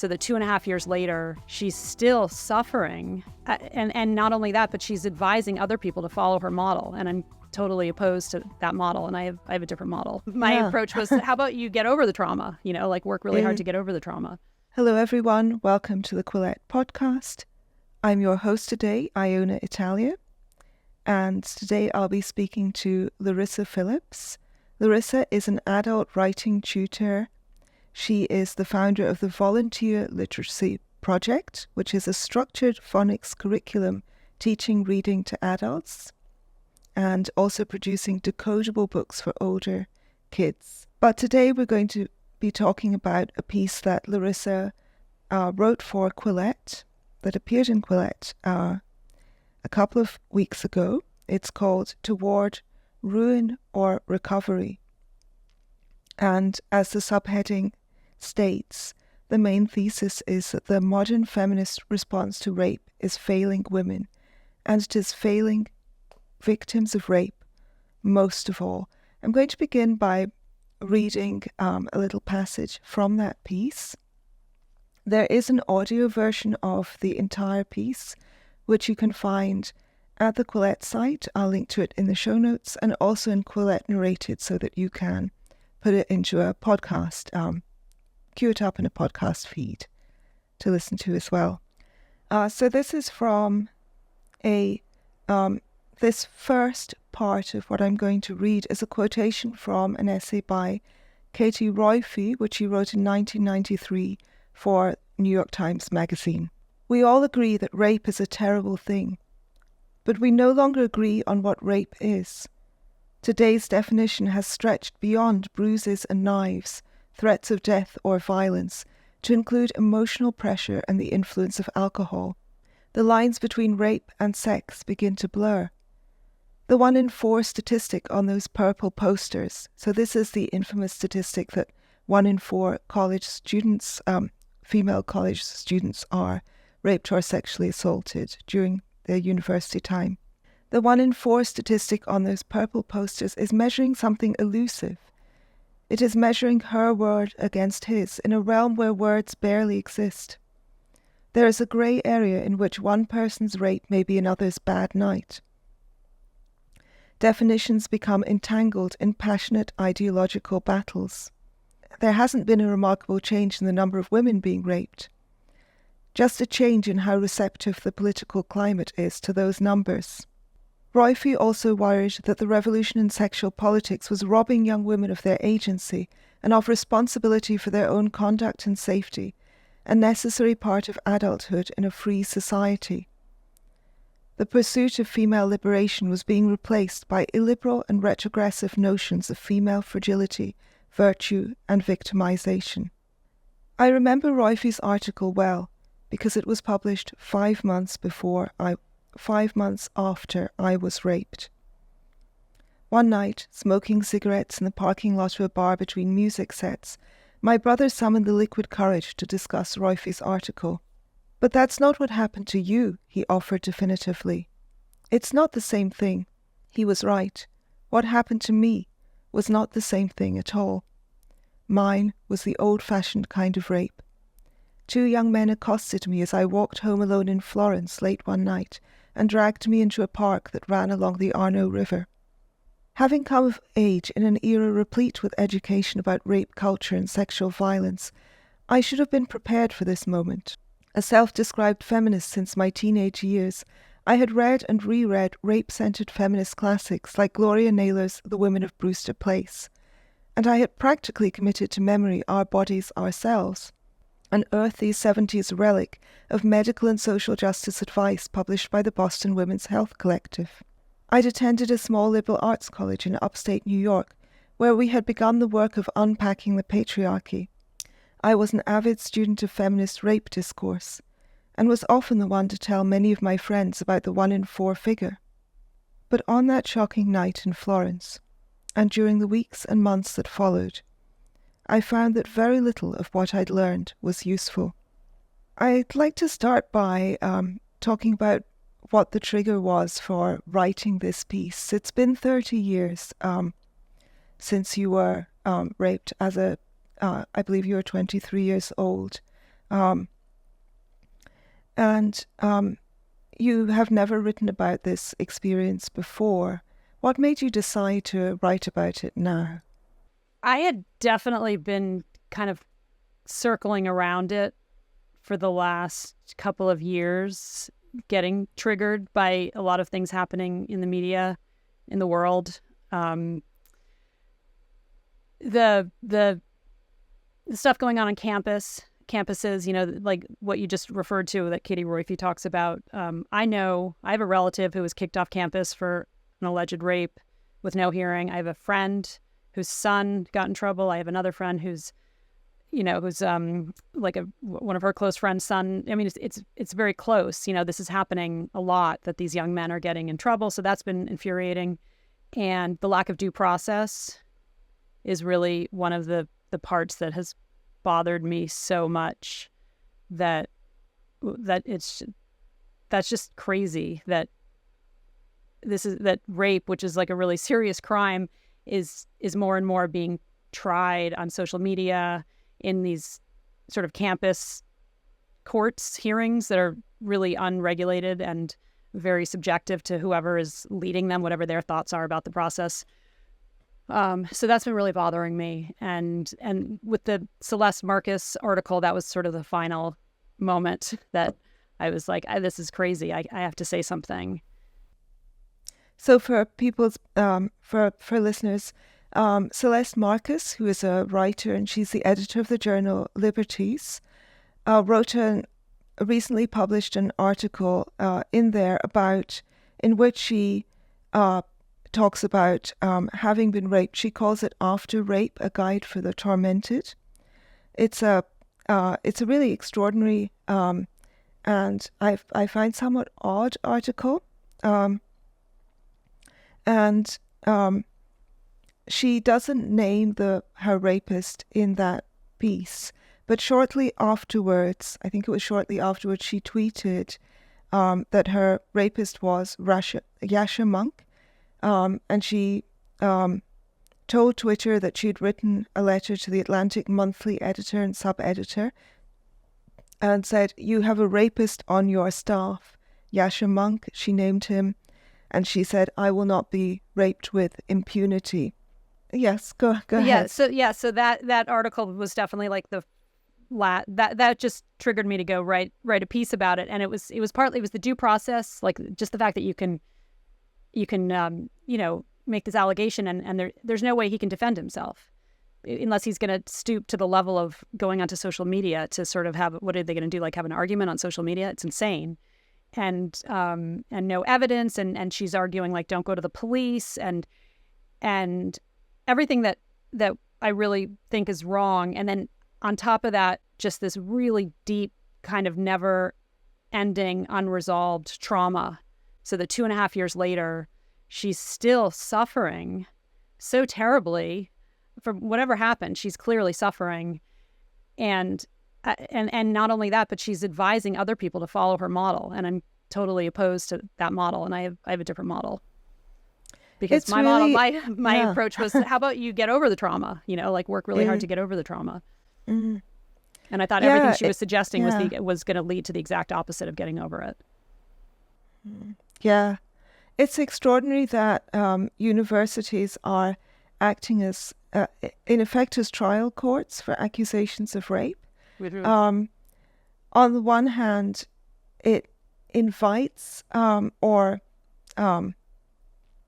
so that 2.5 years later, she's still suffering. And not only that, but she's advising other people to follow her model. And I'm totally opposed to that model. And I have a different model. My approach was, how about you get over the trauma? Work really hard to get over the trauma. Hello, everyone. Welcome to the Quillette podcast. I'm your host today, Iona Italia. And today I'll be speaking to Larissa Phillips. Larissa is an adult writing tutor. She is the founder of the Volunteer Literacy Project, which is a structured phonics curriculum teaching reading to adults and also producing decodable books for older kids. But today we're going to be talking about a piece that Larissa wrote for Quillette, that appeared in Quillette a couple of weeks ago. It's called Toward Ruin or Recovery. And as the subheading states, the main thesis is that the modern feminist response to rape is failing women, and it is failing victims of rape most of all. I'm going to begin by reading a little passage from that piece. There is an audio version of the entire piece, which you can find at the Quillette site. I'll link to it in the show notes, and also in Quillette Narrated, so that you can put it into a podcast, queue it up in a podcast feed to listen to as well. So this is from this first part of what I'm going to read is a quotation from an essay by Katie Roiphe, which she wrote in 1993 for New York Times Magazine. We all agree that rape is a terrible thing, but we no longer agree on what rape is. Today's definition has stretched beyond bruises and knives, threats of death or violence, to include emotional pressure and the influence of alcohol. The lines between rape and sex begin to blur. The 1 in 4 statistic on those purple posters, so this is the infamous statistic that 1 in 4 college students, female college students, are raped or sexually assaulted during their university time. The 1 in 4 statistic on those purple posters is measuring something elusive. It is measuring her word against his in a realm where words barely exist. There is a grey area in which one person's rape may be another's bad night. Definitions become entangled in passionate ideological battles. There hasn't been a remarkable change in the number of women being raped. Just a change in how receptive the political climate is to those numbers. Roiphe also worried that the revolution in sexual politics was robbing young women of their agency and of responsibility for their own conduct and safety, a necessary part of adulthood in a free society. The pursuit of female liberation was being replaced by illiberal and retrogressive notions of female fragility, virtue, and victimization. I remember Roiphe's article well, because it was published 5 months after I was raped. One night, smoking cigarettes in the parking lot of a bar between music sets, my brother summoned the liquid courage to discuss Roiphe's article. But that's not what happened to you, he offered definitively. It's not the same thing. He was right. What happened to me was not the same thing at all. Mine was the old-fashioned kind of rape. 2 young men accosted me as I walked home alone in Florence late one night and dragged me into a park that ran along the Arno River. Having come of age in an era replete with education about rape culture and sexual violence, I should have been prepared for this moment. A self-described feminist since my teenage years, I had read and reread rape-centered feminist classics like Gloria Naylor's The Women of Brewster Place, and I had practically committed to memory Our Bodies, Ourselves, an earthy 70s relic of medical and social justice advice published by the Boston Women's Health Collective. I'd attended a small liberal arts college in upstate New York, where we had begun the work of unpacking the patriarchy. I was an avid student of feminist rape discourse, and was often the one to tell many of my friends about the 1 in 4 figure. But on that shocking night in Florence, and during the weeks and months that followed, I found that very little of what I'd learned was useful. I'd like to start by talking about what the trigger was for writing this piece. It's been 30 years since you were raped as I believe you were 23 years old. And you have never written about this experience before. What made you decide to write about it now? I had definitely been kind of circling around it for the last couple of years, getting triggered by a lot of things happening in the media, in the world. The stuff going on campuses, you know, like what you just referred to that Katie Roiphe talks about. I have a relative who was kicked off campus for an alleged rape with no hearing. I have a friend whose son got in trouble. I have another friend who's like one of her close friends' son. I mean, it's very close. You know, this is happening a lot, that these young men are getting in trouble. So that's been infuriating. And the lack of due process is really one of the parts that has bothered me so much, that's just crazy that that rape, which is like a really serious crime, is more and more being tried on social media in these sort of campus courts hearings that are really unregulated and very subjective to whoever is leading them, whatever their thoughts are about the process. So that's been really bothering me. And with the Celeste Marcus article, that was sort of the final moment that I was like, this is crazy. I have to say something. So for listeners, Celeste Marcus, who is a writer and she's the editor of the journal Liberties, wrote a recently published an article in which she talks about having been raped. She calls it After Rape, a Guide for the Tormented. It's a really extraordinary and I find somewhat odd article. And she doesn't name her rapist in that piece, but shortly afterwards, she tweeted that her rapist was Yasha Monk, and she told Twitter that she'd written a letter to the Atlantic Monthly editor and sub-editor and said, "You have a rapist on your staff, Yasha Monk," she named him. And she said, "I will not be raped with impunity." Yes, go ahead. So that article was definitely like that just triggered me to go write a piece about it. And it was partly the due process, like just the fact that you can make this allegation and there's no way he can defend himself unless he's going to stoop to the level of going onto social media to sort of what are they going to do? Like have an argument on social media? It's insane. And no evidence, and she's arguing like don't go to the police and everything that I really think is wrong. And then on top of that, just this really deep kind of never ending unresolved trauma. So that 2.5 years later, she's still suffering so terribly from whatever happened. She's clearly suffering, and not only that, but she's advising other people to follow her model. And I'm totally opposed to that model. And I have a different model because my approach was, how about you get over the trauma, like work really hard to get over the trauma. Mm-hmm. And I thought everything she was suggesting was going to lead to the exact opposite of getting over it. Yeah. It's extraordinary that universities are acting as, in effect, as trial courts for accusations of rape. On the one hand, it invites or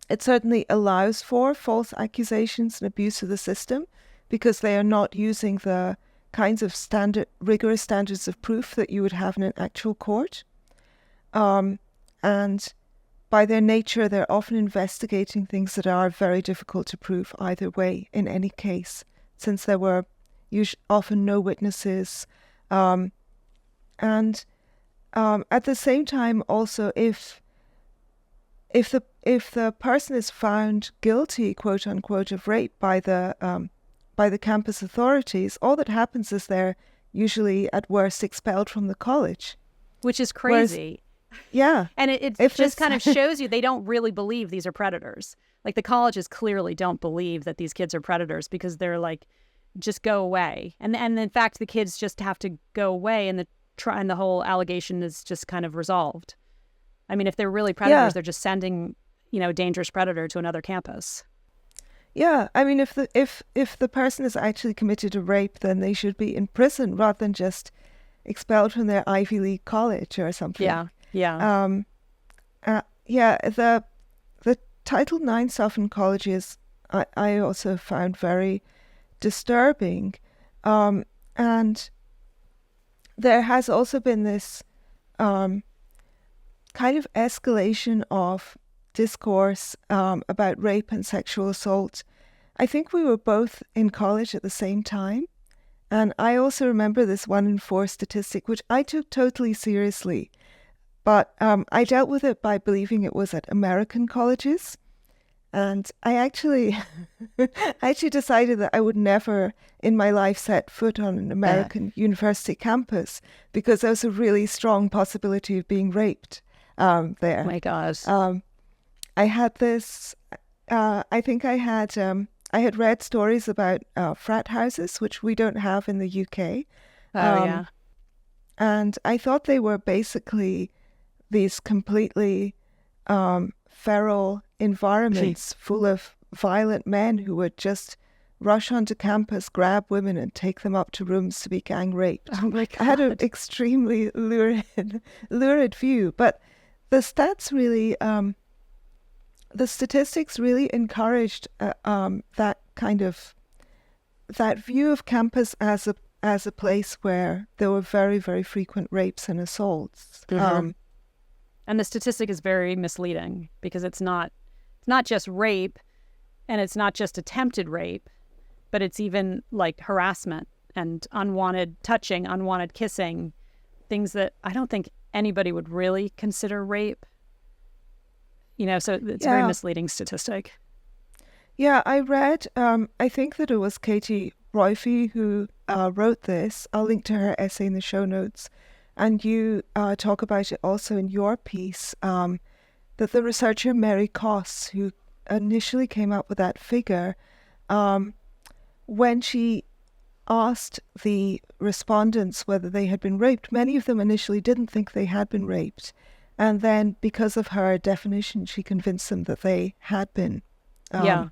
it certainly allows for false accusations and abuse of the system because they are not using the kinds of rigorous standards of proof that you would have in an actual court. And by their nature, they're often investigating things that are very difficult to prove either way in any case, since there were often no witnesses. And at the same time, also, if the person is found guilty, quote unquote, of rape by the campus authorities, all that happens is they're usually at worst expelled from the college, which is crazy. Yeah, and it just kind of shows you they don't really believe these are predators. Like the colleges clearly don't believe that these kids are predators because they're like, just go away. And in fact, the kids just have to go away, and the whole allegation is just kind of resolved. I mean, if they're really predators, they're just sending, a dangerous predator to another campus. Yeah, I mean, if the person is actually committed a rape, then they should be in prison rather than just expelled from their Ivy League college or something. Yeah. The Title IX stuff in colleges, I also found very disturbing, and there has also been this kind of escalation of discourse about rape and sexual assault. I think we were both in college at the same time, and I also remember this 1 in 4 statistic, which I took totally seriously, but I dealt with it by believing it was at American colleges. And I actually decided that I would never in my life set foot on an American university campus because there was a really strong possibility of being raped there. Oh my gosh. I had this, I had read stories about frat houses, which we don't have in the UK. Yeah. And I thought they were basically these completely feral environments full of violent men who would just rush onto campus, grab women and take them up to rooms to be gang raped. Oh my God. I had an extremely lurid view, but the stats really, the statistics really encouraged that view of campus as a place where there were very, very frequent rapes and assaults. Mm-hmm. And the statistic is very misleading because it's not just rape, and it's not just attempted rape, but it's even like harassment and unwanted touching, unwanted kissing, things that I don't think anybody would really consider rape. So it's a very misleading statistic. Yeah, I read, I think that it was Katie Royfey who wrote this. I'll link to her essay in the show notes. And you talk about it also in your piece, that the researcher Mary Koss, who initially came up with that figure, when she asked the respondents whether they had been raped, many of them initially didn't think they had been raped. And then because of her definition, she convinced them that they had been. Yeah.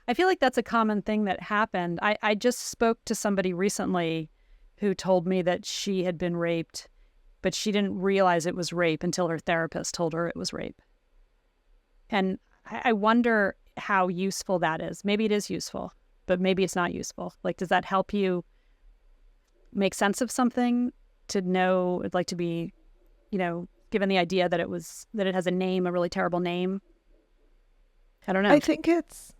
I feel like that's a common thing that happened. I just spoke to somebody recently who told me that she had been raped, but she didn't realize it was rape until her therapist told her it was rape. And I wonder how useful that is. Maybe it is useful, but maybe it's not useful. Like, does that help you make sense of something, to know, like, to be, given the idea that it has a name, a really terrible name? I don't know. I think it's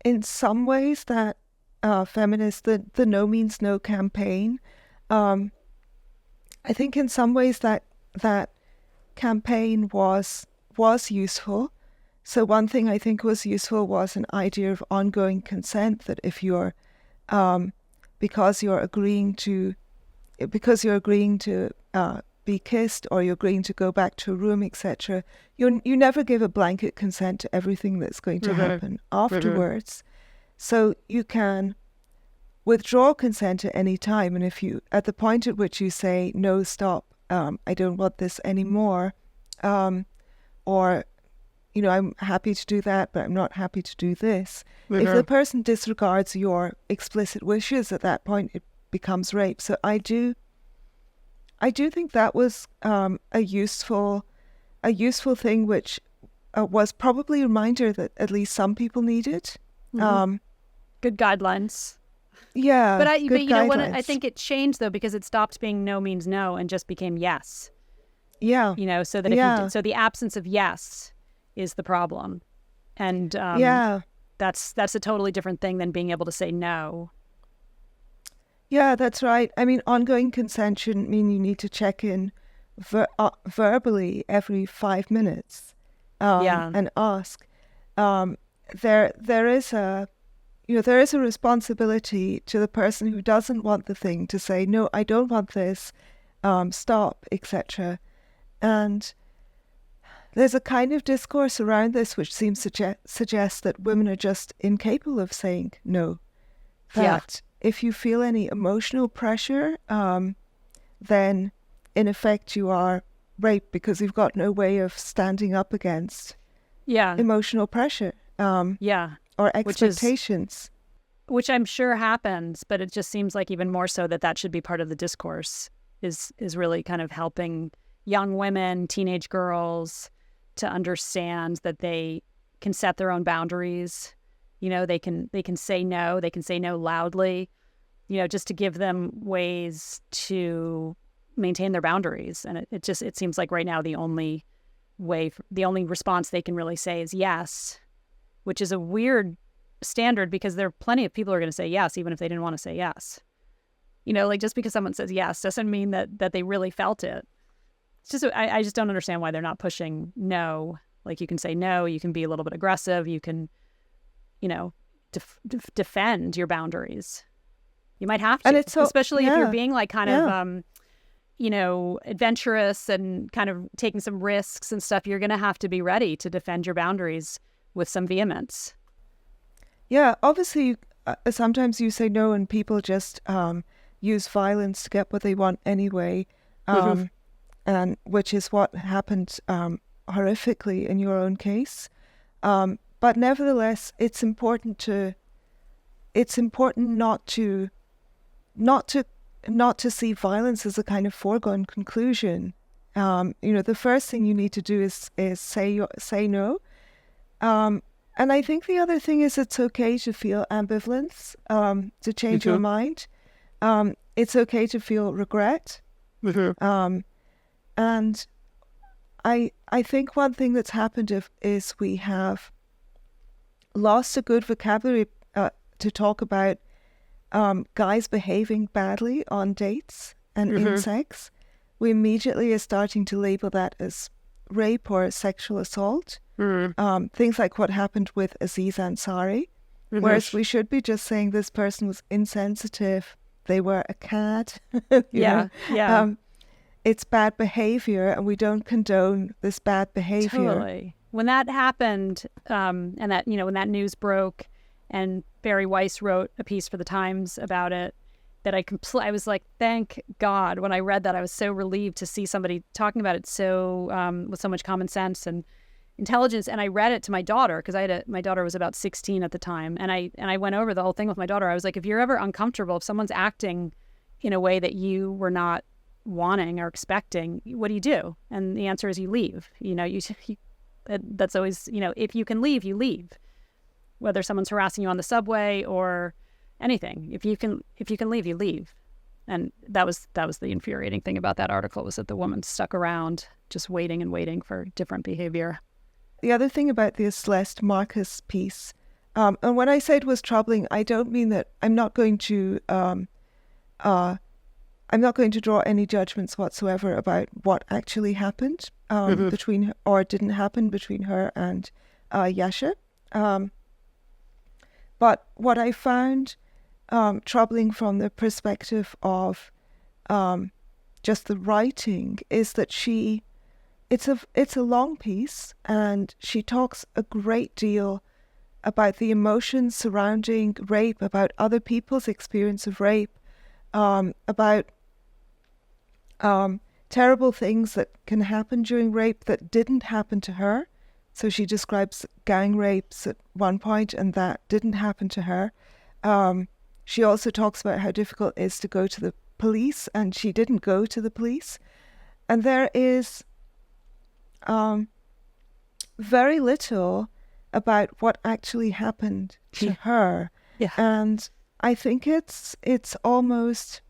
in some ways that feminist, the No Means No campaign, I think in some ways that campaign was useful. So one thing I think was useful was an idea of ongoing consent, that if you're because you're agreeing to be kissed, or you're agreeing to go back to a room, etc., you never give a blanket consent to everything that's going to happen afterwards. So you can withdraw consent at any time, and if you, at the point at which you say, no, stop, I don't want this anymore, or, I'm happy to do that, but I'm not happy to do this. If the person disregards your explicit wishes, at that point it becomes rape. So I do think that was a useful thing, which was probably a reminder that at least some people needed. Mm-hmm. Good guidelines. Yeah, but I think it changed though, because it stopped being no means no and just became yes. Yeah. So that so the absence of yes is the problem, and that's a totally different thing than being able to say no. Yeah, that's right. I mean, ongoing consent shouldn't mean you need to check in verbally every 5 minutes and ask. There is a responsibility to the person who doesn't want the thing to say, no, I don't want this, stop, etc. And there's a kind of discourse around this which seems to suggest that women are just incapable of saying no. That if you feel any emotional pressure, then in effect you are raped because you've got no way of standing up against emotional pressure or expectations. Which I'm sure happens, but it just seems like even more so that should be part of the discourse, is really kind of helping young women, teenage girls, to understand that they can set their own boundaries. You know, they can say no. They can say no loudly. You know, just to give them ways to maintain their boundaries. And it seems like right now the only response they can really say is yes, which is a weird standard because there are plenty of people who are going to say yes even if they didn't want to say yes. You know, like just because someone says yes doesn't mean that they really felt it. It's just I just don't understand why they're not pushing no. Like you can say no, you can be a little bit aggressive, you can, you know, defend your boundaries. You might have to, and especially if you're being like kind of, you know, adventurous and kind of taking some risks and stuff. You're going to have to be ready to defend your boundaries with some vehemence. Yeah, obviously, sometimes you say no and people just use violence to get what they want anyway, and which is what happened horrifically in your own case. But nevertheless, it's important not to see violence as a kind of foregone conclusion. You know, the first thing you need to do is say no. And I think the other thing is it's okay to feel ambivalence, to change your mind. It's okay to feel regret. And I think one thing that's happened is we have lost a good vocabulary to talk about guys behaving badly on dates and in sex. We immediately are starting to label that as rape or sexual assault. Things like what happened with Aziz Ansari, whereas we should be just saying this person was insensitive, they were a cad. It's bad behavior, and we don't condone this bad behavior. Totally. When that happened, and that, you know, when that news broke, and Barry Weiss wrote a piece for the Times about it, that I was like, thank God. When I read that, I was so relieved to see somebody talking about it so with so much common sense and intelligence. And I read it to my daughter because my daughter was about 16 at the time, and I went over the whole thing with my daughter. I was like, if you're ever uncomfortable, if someone's acting in a way that you were not wanting or expecting, what do you do? And the answer is you leave. You know, that's always, you know, if you can leave, you leave. Whether someone's harassing you on the subway or anything, if you can leave, you leave. And that was the infuriating thing about that article, was that the woman stuck around just waiting and waiting for different behavior. The other thing about the Celeste Marcus piece, and when I say it was troubling, I don't mean that I'm not going to draw any judgments whatsoever about what actually happened between, or didn't happen between her and Yasha. But what I found troubling from the perspective of just the writing is that it's a long piece, and she talks a great deal about the emotions surrounding rape, about other people's experience of rape, about terrible things that can happen during rape that didn't happen to her. So she describes gang rapes at one point, and that didn't happen to her. She also talks about how difficult it is to go to the police, and she didn't go to the police. And there is very little about what actually happened to her. Yeah. And I think it's almost...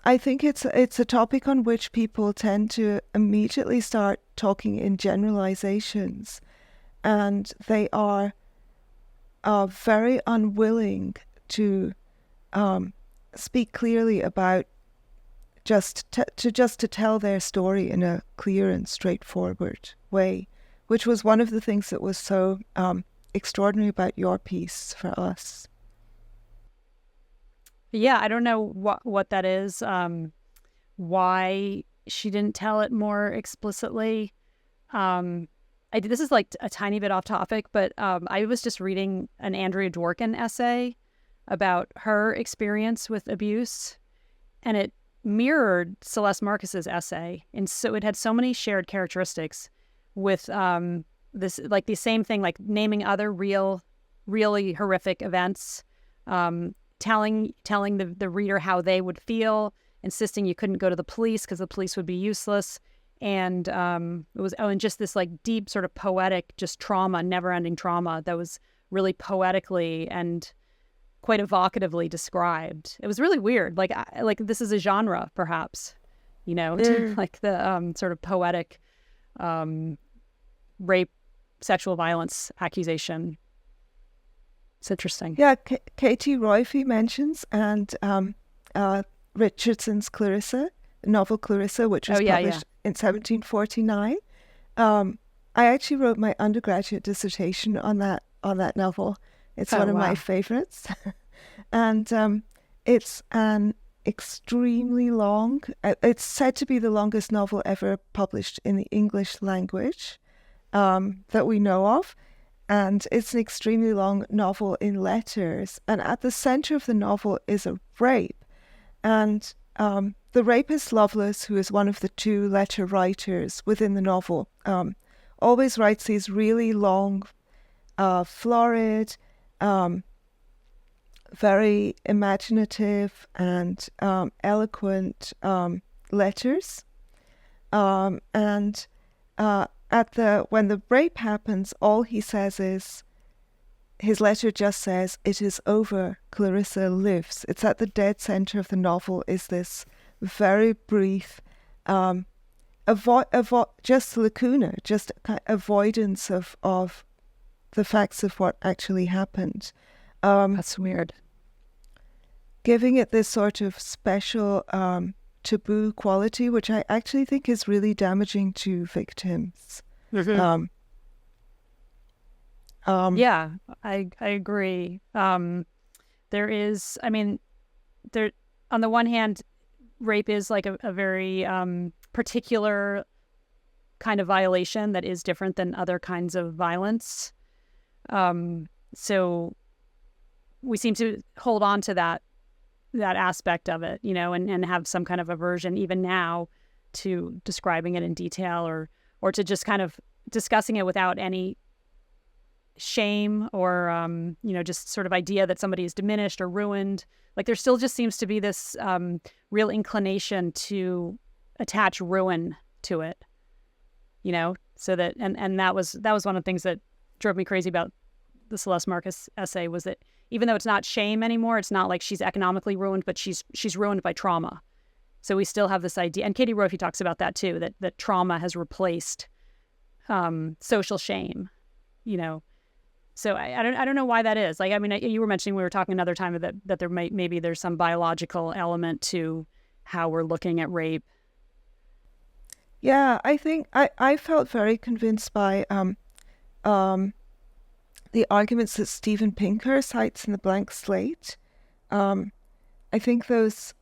I think it's a topic on which people tend to immediately start talking in generalizations, and they are very unwilling to speak clearly about to tell their story in a clear and straightforward way, which was one of the things that was so extraordinary about your piece for us. Yeah, I don't know what that is. Why she didn't tell it more explicitly. This is like a tiny bit off topic, but I was just reading an Andrea Dworkin essay about her experience with abuse, and it mirrored Celeste Marcus's essay, and so it had so many shared characteristics with this, like the same thing, like naming other really horrific events, telling the reader how they would feel, insisting you couldn't go to the police because the police would be useless. And it was, and just this like deep sort of poetic, just trauma, never-ending trauma that was really poetically and quite evocatively described. It was really weird. Like this is a genre, perhaps, like the sort of poetic rape, sexual violence accusation. It's interesting. Yeah, Katie Roiphe mentions, and Richardson's Clarissa, the novel Clarissa, which was published in 1749. I actually wrote my undergraduate dissertation on that novel. It's one of my favorites. And it's an extremely long, it's said to be the longest novel ever published in the English language that we know of. And it's an extremely long novel in letters. And at the center of the novel is a rape. And the rapist Lovelace, who is one of the two letter writers within the novel, always writes these really long, florid, very imaginative and eloquent letters. When the rape happens, all he says is, his letter just says, "It is over, Clarissa lives." It's at the dead center of the novel is this very brief, just lacuna, just avoidance of the facts of what actually happened. That's weird. Giving it this sort of special taboo quality, which I actually think is really damaging to victims. Mm-hmm. Yeah, I agree. There is, on the one hand, rape is like a very particular kind of violation that is different than other kinds of violence. So we seem to hold on to that aspect of it, and have some kind of aversion even now to describing it in detail or to just kind of discussing it without any shame or, just sort of idea that somebody is diminished or ruined. Like there still just seems to be this real inclination to attach ruin to it, so that, and that was one of the things that drove me crazy about the Celeste Marcus essay, was that even though it's not shame anymore, it's not like she's economically ruined, but she's ruined by trauma. So we still have this idea, and Katie Roiphe talks about that too, that trauma has replaced social shame, So I don't know why that is. Like, you were mentioning, we were talking another time that there maybe there's some biological element to how we're looking at rape. Yeah, I think I felt very convinced by the arguments that Steven Pinker cites in The Blank Slate. I think those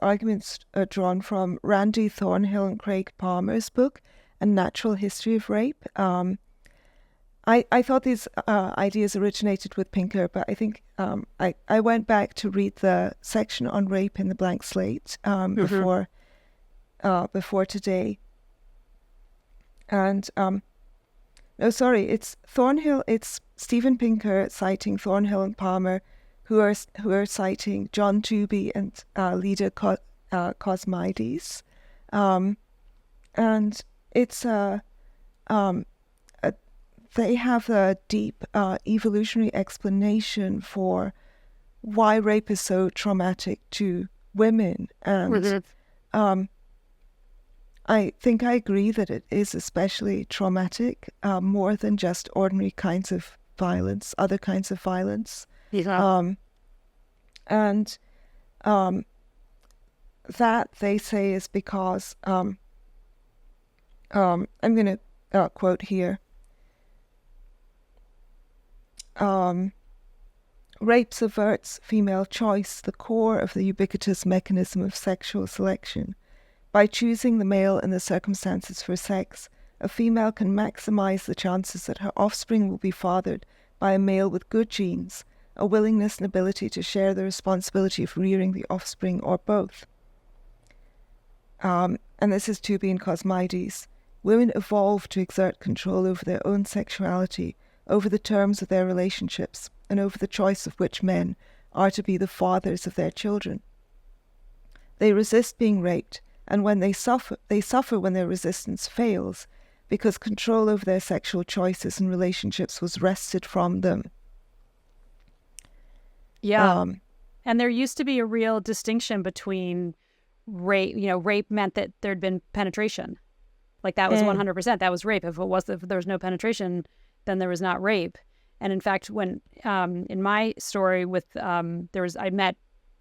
arguments are drawn from Randy Thornhill and Craig Palmer's book, A Natural History of Rape. I thought these ideas originated with Pinker, but I think I went back to read the section on rape in The Blank Slate before today. And it's Thornhill. It's Steven Pinker citing Thornhill and Palmer, who are citing John Tooby and Leda Cosmides, and it's they have a deep evolutionary explanation for why rape is so traumatic to women, and I think I agree that it is especially traumatic, more than just ordinary kinds of violence, other kinds of violence. Yeah. That they say is because I'm going to quote here. Rape subverts female choice, the core of the ubiquitous mechanism of sexual selection. By choosing the male in the circumstances for sex, a female can maximize the chances that her offspring will be fathered by a male with good genes, a willingness and ability to share the responsibility of rearing the offspring, or both. And this is to be in Cosmides. Women evolved to exert control over their own sexuality, over the terms of their relationships, and over the choice of which men are to be the fathers of their children. They resist being raped, and when they suffer when their resistance fails, because control over their sexual choices and relationships was wrested from them. Yeah. And there used to be a real distinction between rape. Rape meant that there'd been penetration. Like that was 100%. That was rape. If there was no penetration, then there was not rape. And in fact, when in my story with I met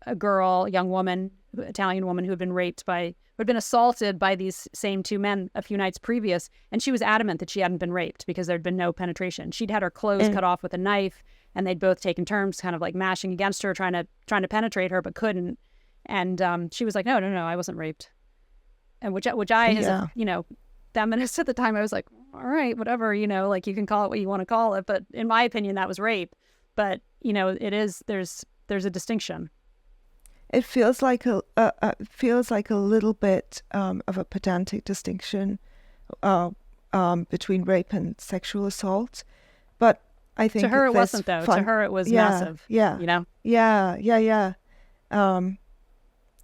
a girl, young woman, Italian woman who had been assaulted by these same two men a few nights previous, and she was adamant that she hadn't been raped because there'd been no penetration. She'd had her clothes cut off with a knife, and they'd both taken turns, kind of like mashing against her, trying to penetrate her, but couldn't. And she was like, no, I wasn't raped. And which I, as a, feminist at the time, I was like, all right, whatever, like you can call it what you want to call it, but in my opinion, that was rape. But there's a distinction. It feels like a little bit of a pedantic distinction between rape and sexual assault, but I think to her it wasn't though. To her it was massive. Yeah.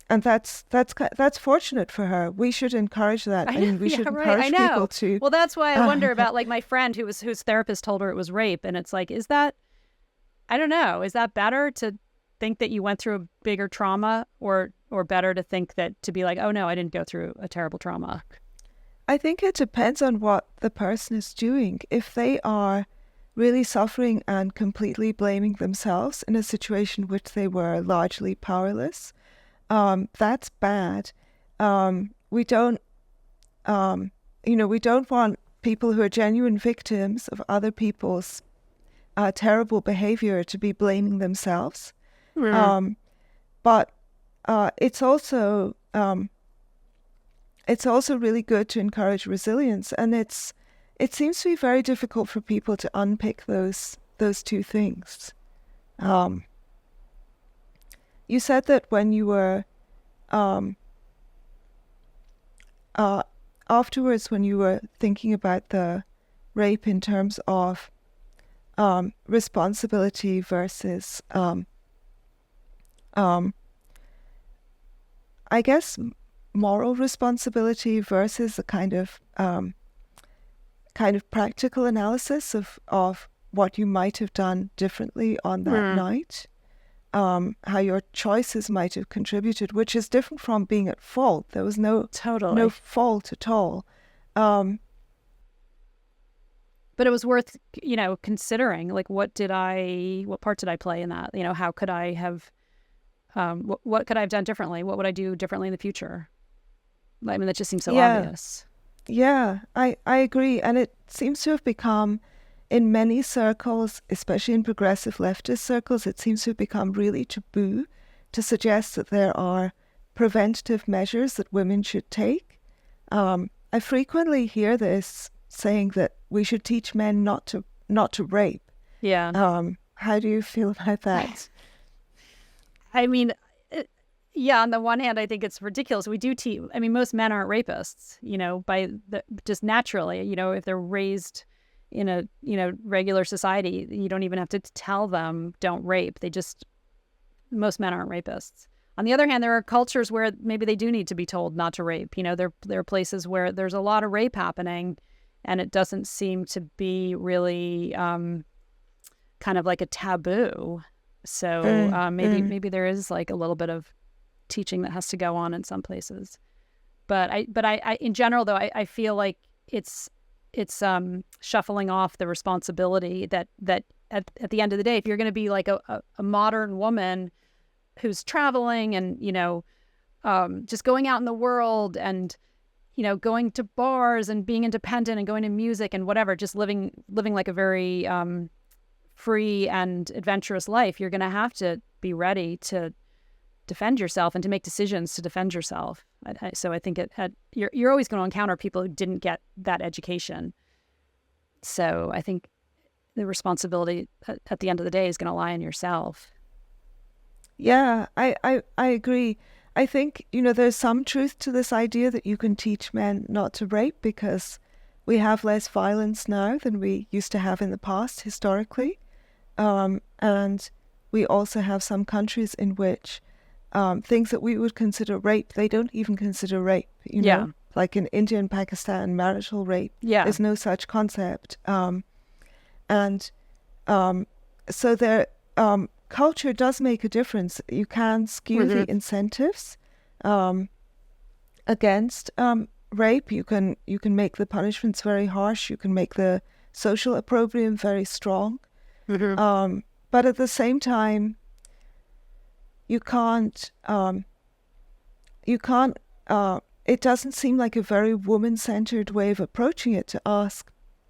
And that's fortunate for her. We should encourage that. I mean, we should encourage people to. Well, that's why I wonder about like my friend whose therapist told her it was rape, and it's like, is that? I don't know. Is that better to think that you went through a bigger trauma, or better to think that to be like, oh no, I didn't go through a terrible trauma? I think it depends on what the person is doing. If they are really suffering and completely blaming themselves in a situation which they were largely powerless, that's bad. We don't want people who are genuine victims of other people's terrible behavior to be blaming themselves. But it's also really good to encourage resilience, and it seems to be very difficult for people to unpick those two things. You said that when you were afterwards, when you were thinking about the rape in terms of responsibility versus I guess moral responsibility versus a kind of practical analysis of what you might have done differently on that night, how your choices might have contributed, which is different from being at fault. There was no fault at all. But it was worth, considering, like, what part did I play in that? How could I have, what could I have done differently? What would I do differently in the future? I mean, that just seems so obvious. Yeah, I agree. And it seems to have become, in many circles, especially in progressive leftist circles, it seems to have become really taboo to suggest that there are preventative measures that women should take. I frequently hear this saying that we should teach men not to rape. Yeah. How do you feel about that? I mean, on the one hand, I think it's ridiculous. We do teach. I mean, most men aren't rapists. Just naturally. If they're raised in a regular society, you don't even have to tell them don't rape. Most men aren't rapists. On the other hand, there are cultures where maybe they do need to be told not to rape. There are places where there's a lot of rape happening, and it doesn't seem to be really kind of like a taboo. So maybe there is like a little bit of teaching that has to go on in some places. But I in general, though, I feel like it's shuffling off the responsibility that at the end of the day, if you're going to be like a modern woman who's traveling and just going out in the world and going to bars and being independent and going to music and whatever, just living like a very free and adventurous life, you're going to have to be ready to defend yourself and to make decisions to defend yourself. So I think you're always going to encounter people who didn't get that education. So I think the responsibility at the end of the day is going to lie in yourself. Yeah, I agree. I think, there's some truth to this idea that you can teach men not to rape because we have less violence now than we used to have in the past, historically. And we also have some countries in which things that we would consider rape, they don't even consider rape, Yeah. Like in India and Pakistan, marital rape. Yeah. There's no such concept. So there, culture does make a difference. You can skew the incentives against rape. You can make the punishments very harsh. You can make the social opprobrium very strong. But at the same time, you can't. It doesn't seem like a very woman-centered way of approaching it to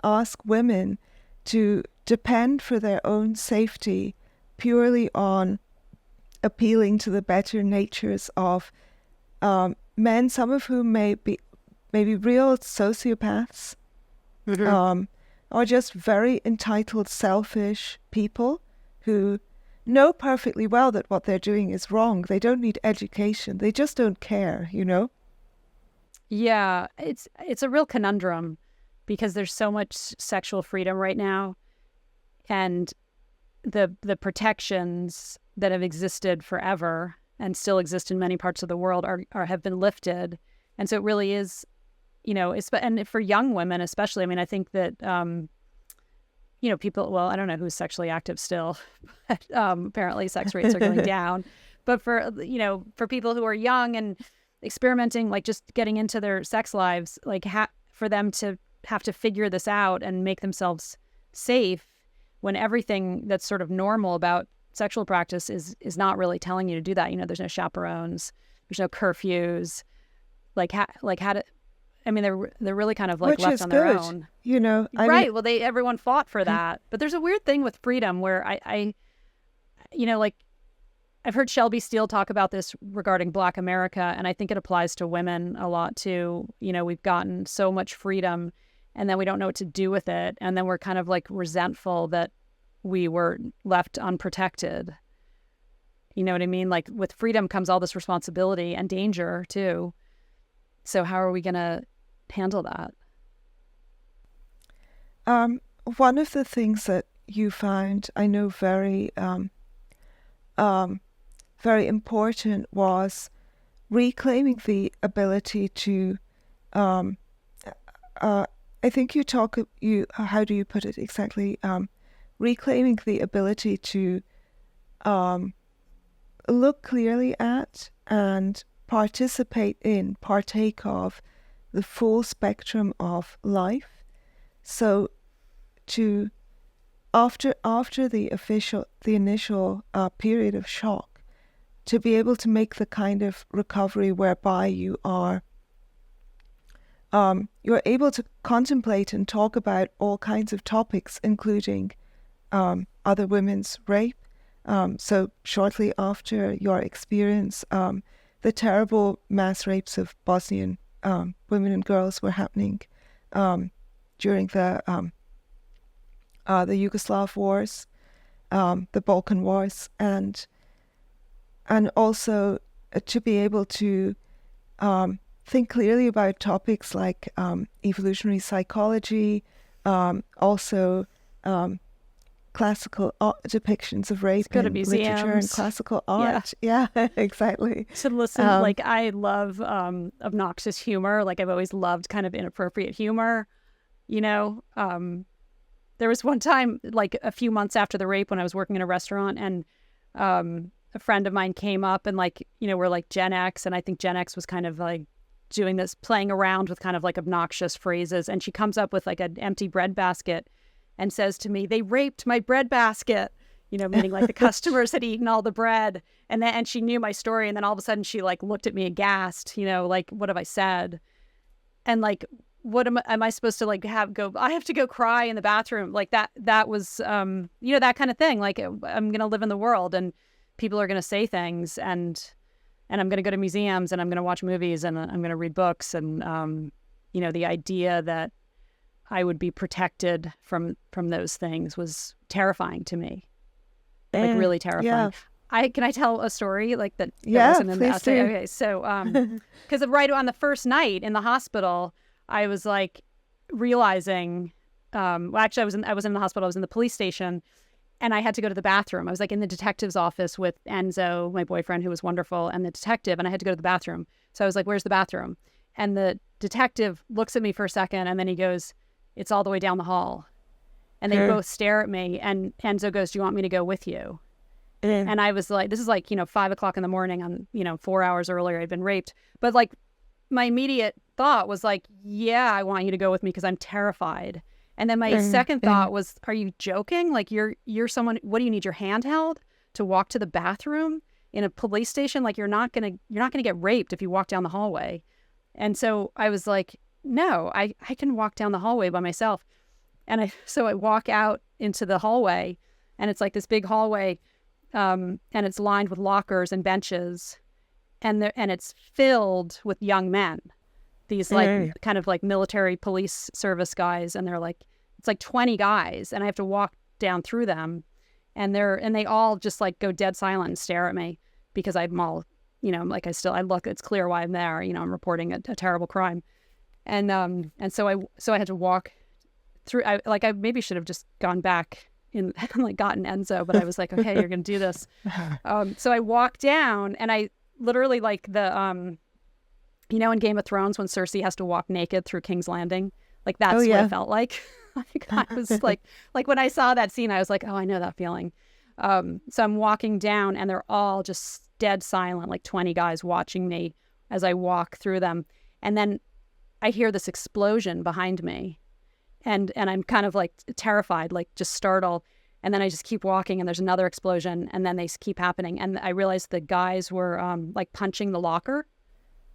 ask women to depend for their own safety purely on appealing to the better natures of men, some of whom may be real sociopaths, or just very entitled, selfish people who know perfectly well that what they're doing is wrong. They don't need education. They just don't care, Yeah, it's a real conundrum because there's so much sexual freedom right now, and the protections that have existed forever and still exist in many parts of the world are have been lifted, and so it really is, and for young women especially. I mean, I think that people. Well, I don't know who's sexually active still, but apparently sex rates are going down. But for people who are young and experimenting, like just getting into their sex lives, like for them to have to figure this out and make themselves safe when everything that's sort of normal about sexual practice is not really telling you to do that. There's no chaperones, there's no curfews, they're really kind of like which left is on good, their own. Right. Well, everyone fought for that, but there's a weird thing with freedom where I've heard Shelby Steele talk about this regarding Black America, and I think it applies to women a lot too. We've gotten so much freedom, and then we don't know what to do with it, and then we're kind of like resentful that we were left unprotected. You know what I mean? Like with freedom comes all this responsibility and danger too. So how are we going to handle that? One of the things that you found, I know, very very important was reclaiming the ability to, I think how do you put it exactly? Reclaiming the ability to look clearly at and partake of the full spectrum of life. So after the initial period of shock, to be able to make the kind of recovery whereby you're able to contemplate and talk about all kinds of topics, including other women's rape. So shortly after your experience, the terrible mass rapes of Bosnian women and girls were happening during the Yugoslav wars, the Balkan wars, and also to be able to think clearly about topics like evolutionary psychology, also classical depictions of rape in literature and classical art. Yeah, exactly. To listen, I love obnoxious humor. Like I've always loved kind of inappropriate humor. There was one time, like a few months after the rape, when I was working in a restaurant, and a friend of mine came up, and we're like Gen X, and I think Gen X was kind of like doing this, playing around with kind of like obnoxious phrases, and she comes up with like an empty bread basket and says to me, "They raped my bread basket," meaning like the customers had eaten all the bread. And she knew my story. And then all of a sudden she like looked at me aghast, like, what have I said? And like, what am I supposed to like I have to go cry in the bathroom, like that was that kind of thing. Like I'm gonna live in the world, and people are gonna say things, and I'm gonna go to museums, and I'm gonna watch movies, and I'm gonna read books, and the idea that I would be protected from those things was terrifying to me, like really terrifying. Can I tell a story like that? Yeah, please do. Okay, so because right on the first night in the hospital, I was like realizing. Actually, I was in the hospital. I was in the police station, and I had to go to the bathroom. I was like in the detective's office with Enzo, my boyfriend, who was wonderful, and the detective, and I had to go to the bathroom. So I was like, "Where's the bathroom?" And the detective looks at me for a second, and then he goes, "It's all the way down the hall." And they both stare at me, and Enzo goes, "Do you want me to go with you?" And I was like, this is like, 5 o'clock in the morning on, 4 hours earlier, I'd been raped. But like my immediate thought was like, yeah, I want you to go with me because I'm terrified. And then my second thought was, are you joking? Like you're someone, what do you need, your hand held to walk to the bathroom in a police station? Like you're not going to get raped if you walk down the hallway. And so I was like, no, I can walk down the hallway by myself. And so I walk out into the hallway, and it's like this big hallway. And it's lined with lockers and benches, and it's filled with young men, these like kind of like military police service guys, and it's like 20 guys, and I have to walk down through them, and they all just like go dead silent and stare at me because I'm all, like I look, it's clear why I'm there, I'm reporting a terrible crime, and so I had to walk through. I maybe should have just gone back and like gotten Enzo, but I was like, okay, you're gonna do this. So I walked down, and I literally like the in Game of Thrones when Cersei has to walk naked through King's Landing, like that's what it felt like. I was like when I saw that scene, I was like, oh, I know that feeling. So I'm walking down, and they're all just dead silent, like 20 guys watching me as I walk through them, and then I hear this explosion behind me. And I'm kind of like terrified, like just startled. And then I just keep walking, and there's another explosion, and then they keep happening. And I realized the guys were like punching the locker,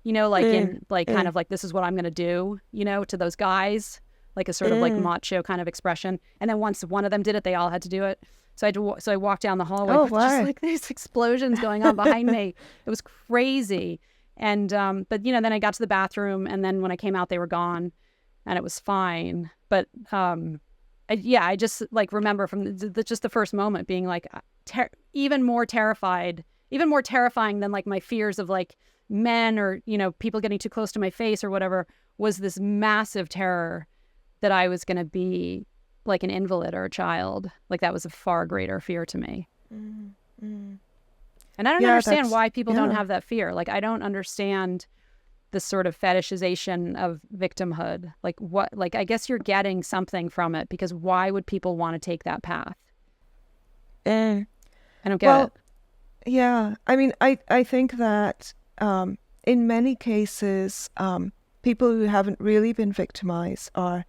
in like kind of like, this is what I'm going to do, to those guys, like a sort of like macho kind of expression. And then once one of them did it, they all had to do it. So I walked down the hallway with just like these explosions going on behind me. It was crazy. And but then I got to the bathroom, and then when I came out, they were gone, and it was fine. But I just like remember from just the first moment being like even more terrifying than like my fears of like men or people getting too close to my face or whatever, was this massive terror that I was going to be like an invalid or a child. Like that was a far greater fear to me. And I don't understand why people don't have that fear. Like I don't understand this sort of fetishization of victimhood. Like what, like I guess you're getting something from it, because why would people want to take that path? I don't get it. Yeah, I mean, I think that in many cases, people who haven't really been victimized are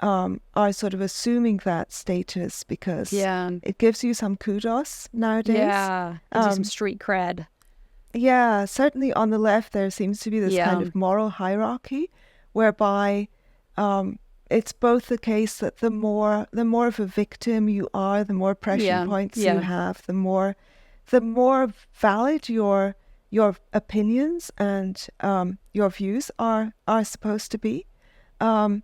sort of assuming that status because it gives you some kudos nowadays. Yeah, it gives you some street cred. Yeah, certainly on the left there seems to be this kind of moral hierarchy whereby it's both the case that the more of a victim you are, the more pressure points you have, the more valid your opinions and your views are supposed to be. And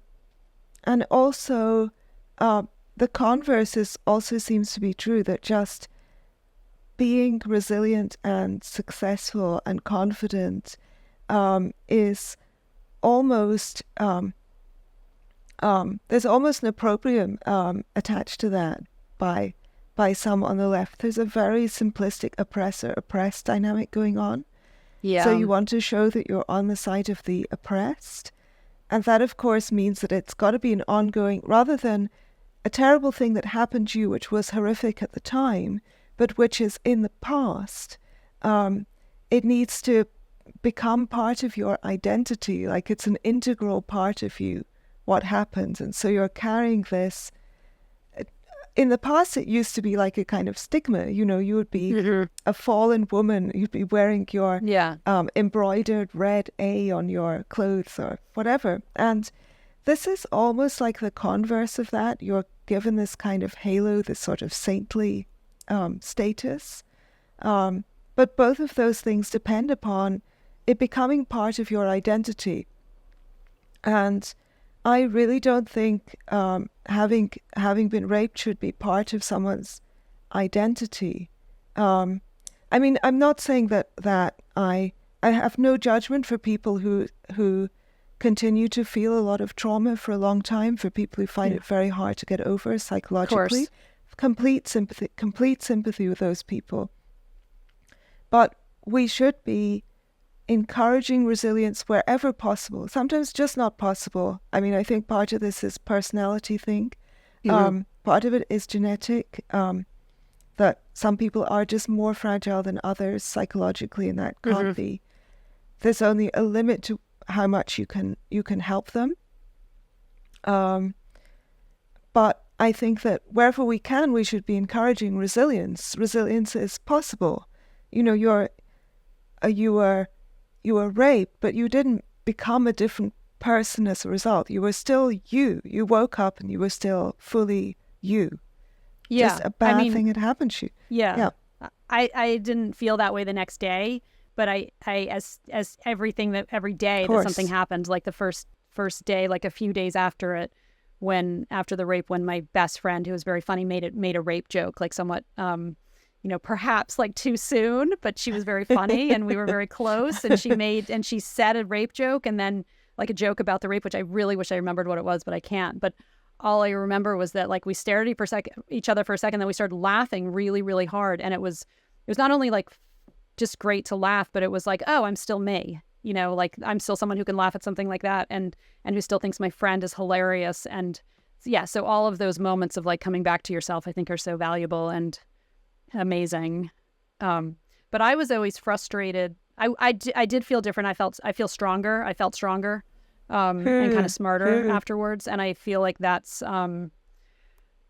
also the converse also seems to be true, that just being resilient and successful and confident is almost there's almost an opprobrium attached to that by some on the left. There's a very simplistic oppressor-oppressed dynamic going on. Yeah. So you want to show that you're on the side of the oppressed, and that of course means that it's got to be an ongoing, rather than a terrible thing that happened to you which was horrific at the time, but which is in the past. It needs to become part of your identity, like it's an integral part of you, what happened. And so you're carrying this. In the past, it used to be like a kind of stigma. You would be a fallen woman. You'd be wearing your embroidered red A on your clothes or whatever. And this is almost like the converse of that. You're given this kind of halo, this sort of saintly status. But both of those things depend upon it becoming part of your identity. And I really don't think having been raped should be part of someone's identity. I mean, I'm not saying that I have no judgment for people who continue to feel a lot of trauma for a long time, for people who find it very hard to get over psychologically. Complete sympathy with those people. But we should be encouraging resilience wherever possible. Sometimes just not possible. I mean, I think part of this is personality thing. Part of it is genetic, that some people are just more fragile than others psychologically, and that can't be. There's only a limit to how much you can help them. But I think that wherever we can, we should be encouraging resilience. Resilience is possible. You know, you were raped, but you didn't become a different person as a result. You were still you. You woke up and you were still fully you. Yeah. Just a bad thing had happened to you. Yeah. I didn't feel that way the next day, but I as every day that something happened, like the first day, like a few days after it, after the rape, when my best friend, who was very funny, made a rape joke, like somewhat perhaps like too soon, but she was very funny and we were very close, and she said a rape joke, and then like a joke about the rape, which I really wish I remembered what it was, but I can't. But all I remember was that like we stared at each other for a second, then we started laughing really, really hard. And it was not only like just great to laugh, but it was like, oh, I'm still me, like I'm still someone who can laugh at something like that and who still thinks my friend is hilarious. And yeah, so all of those moments of like coming back to yourself, I think, are so valuable and amazing. But I was always frustrated. I did feel different. I felt stronger. I felt stronger and kind of smarter afterwards. And I feel like that's, I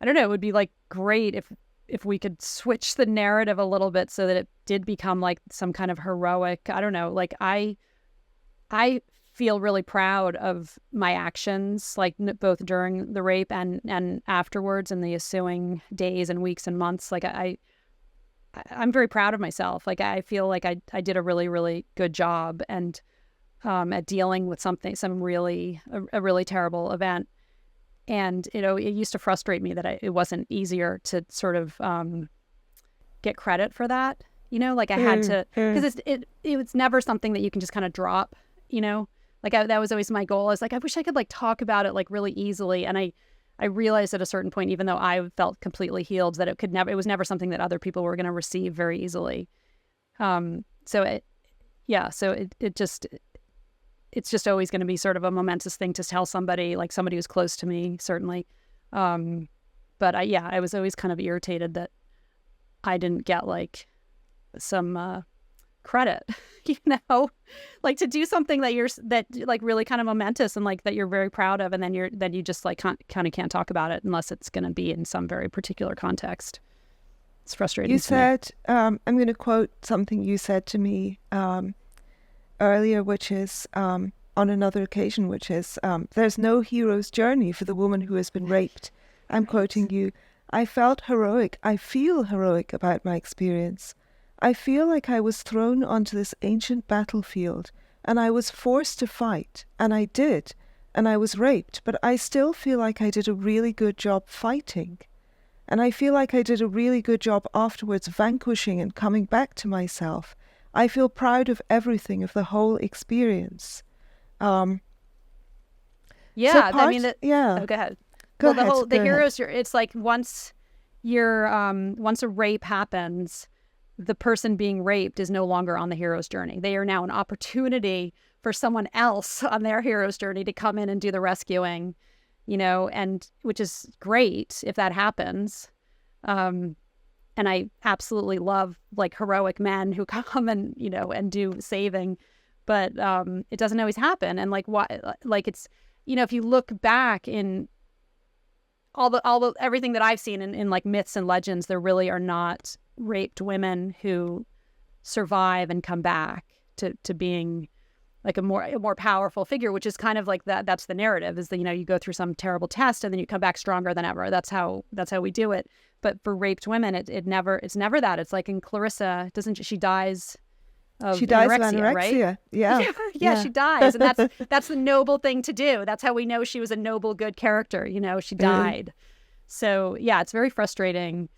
don't know, it would be like great if we could switch the narrative a little bit so that it did become like some kind of heroic, I don't know, like I feel really proud of my actions, like both during the rape and afterwards, in the ensuing days and weeks and months. Like I'm very proud of myself. Like I feel like I did a really, really good job and at dealing with a really terrible event. And it used to frustrate me that it wasn't easier to sort of get credit for that. Like I had to, because it was never something that you can just kind of drop. Like that was always my goal. I was like, I wish I could like talk about it like really easily. And I realized at a certain point, even though I felt completely healed, that it was never something that other people were going to receive very easily. It's just always going to be sort of a momentous thing to tell somebody, like somebody who's close to me, certainly. But I was always kind of irritated that I didn't get like some credit, like to do something that like really kind of momentous and like that you're very proud of, and then you just like can't talk about it unless it's going to be in some very particular context. It's frustrating. You said, I'm going to quote something you said to me earlier, which is on another occasion, which is there's no hero's journey for the woman who has been raped. I'm quoting you. I felt heroic. I feel heroic about my experience. I feel like I was thrown onto this ancient battlefield and I was forced to fight, and I did, and I was raped, but I still feel like I did a really good job fighting. And I feel like I did a really good job afterwards vanquishing and coming back to myself. I feel proud of everything, of the whole experience. Oh, go ahead. The heroes. It's like once a rape happens, the person being raped is no longer on the hero's journey. They are now an opportunity for someone else on their hero's journey to come in and do the rescuing, and which is great if that happens. And I absolutely love like heroic men who come and, and do saving, but it doesn't always happen. And like it's, if you look back in everything that I've seen in like myths and legends, there really are not raped women who survive and come back to being a more powerful figure, which is kind of like that. That's the narrative, is that, you know, you go through some terrible test and then you come back stronger than ever. That's how we do it. But for raped women, it's never that. It's like in Clarissa, she dies of anorexia, right? Yeah. She dies, and that's the noble thing to do. That's how we know she was a noble, good character. You know, she died. So yeah, it's very frustrating.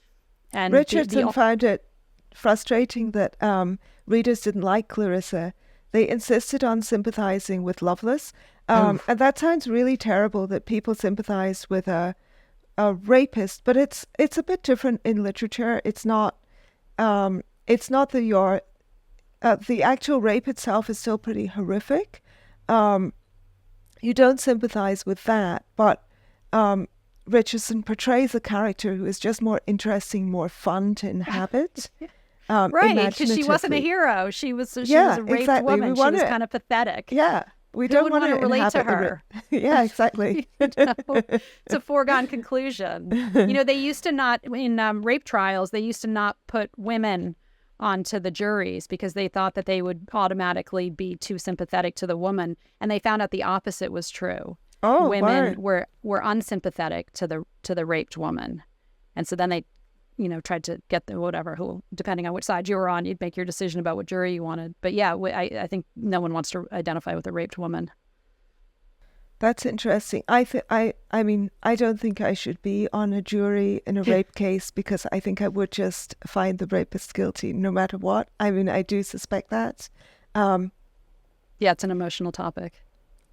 And Richardson found it frustrating that readers didn't like Clarissa. They insisted on sympathizing with Loveless. And that sounds really terrible, that people sympathize with a rapist, but it's a bit different in literature. It's not that the actual rape itself is still pretty horrific. You don't sympathize with that, but Richardson portrays a character who is just more interesting, more fun to inhabit. Right, because she wasn't a hero. She was a raped woman. She was kind of pathetic. Yeah, we don't want to relate to her. Yeah, exactly. It's a foregone conclusion. You know, they used to not, in rape trials, they used to not put women onto the juries because they thought that they would automatically be too sympathetic to the woman, and they found out the opposite was true. Women were unsympathetic to the raped woman, and so then they, you know, tried to get who, depending on which side you were on, you'd make your decision about what jury you wanted. But yeah, I think no one wants to identify with a raped woman. That's interesting. I mean, I don't think I should be on a jury in a rape case, because I think I would just find the rapist guilty no matter what. I mean, I do suspect that. Yeah, it's an emotional topic.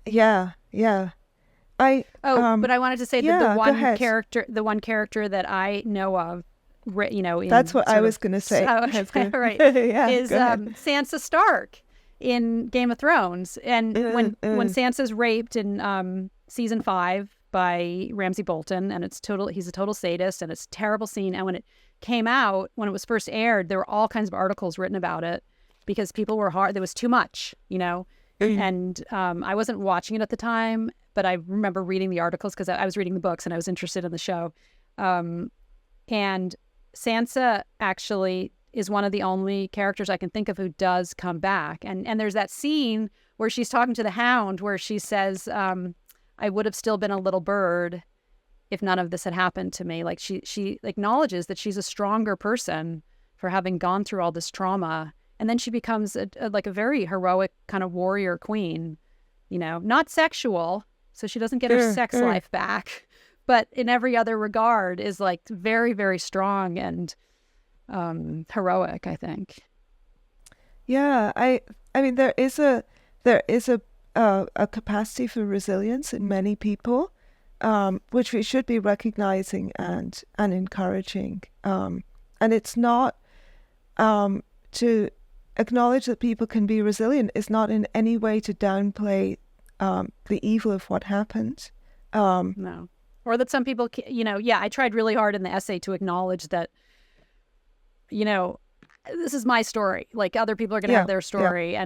Yeah. But I wanted to say that the one character that I know of, you know, that's what I was going to say. Right, is Sansa Stark in Game of Thrones, and when Sansa's raped in season 5 by Ramsay Bolton, and he's a total sadist, and it's a terrible scene. And when it came out, when it was first aired, there were all kinds of articles written about it because people were hard. There was too much, you know. And I wasn't watching it at the time, but I remember reading the articles because I was reading the books and I was interested in the show. And Sansa actually is one of the only characters I can think of who does come back. And there's that scene where she's talking to the Hound where she says, I would have still been a little bird if none of this had happened to me. Like she acknowledges that she's a stronger person for having gone through all this trauma. And then she becomes a very heroic kind of warrior queen, you know, not sexual. So she doesn't get her sex life back, but in every other regard is like very, very strong and heroic, I think. Yeah, I mean, there is a capacity for resilience in many people, which we should be recognizing and encouraging. And it's not to acknowledge that people can be resilient is not in any way to downplay the evil of what happened. No. Or that some people, you know, I tried really hard in the essay to acknowledge that, you know, this is my story. Like other people are going to have their story.